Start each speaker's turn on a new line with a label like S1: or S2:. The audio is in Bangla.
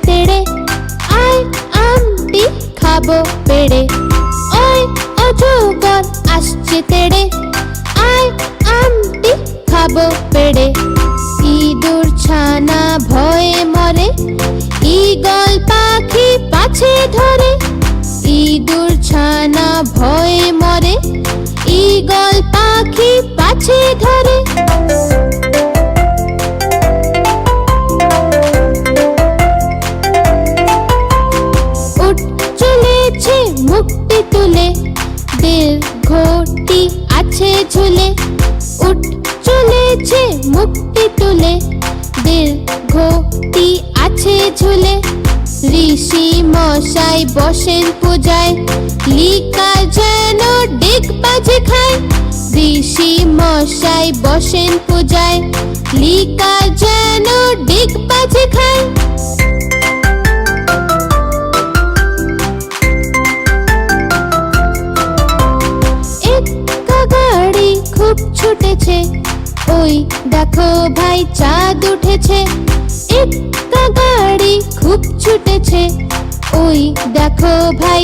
S1: তেড়ে, আয় আমটি খাবো পেড়ে। ওই অজগর আসছে তেড়ে, আয় আমটি খাবো পেড়ে। ইঁদুর ছানা ভয়ে মরে, ঈগল পাখি পাছে ধরে। ইঁদুর ছানা ভয়ে মরে, ঈগল পাখি পাছে ধরে। উঠ চলেছে মুখটি তুলে, দীর্ঘটি আছে ঝুলে। উঠ চলেছে মুখটি তুলে, দীর্ঘটি আছে ঝুলে। ঋষি মশাই বসেন পূজায়, লিকা যেন ডিগবাজি খায়। ঋষি মশাই বসেন পূজায়, লিকা যেন ডিগবাজি খায়। একটা গাড়ি খুব ছুটেছে, ওই দেখো ভাই চাঁদ উঠেছে। একটা গাড়ি খুব ছুটেছে, ওই দেখো ভাই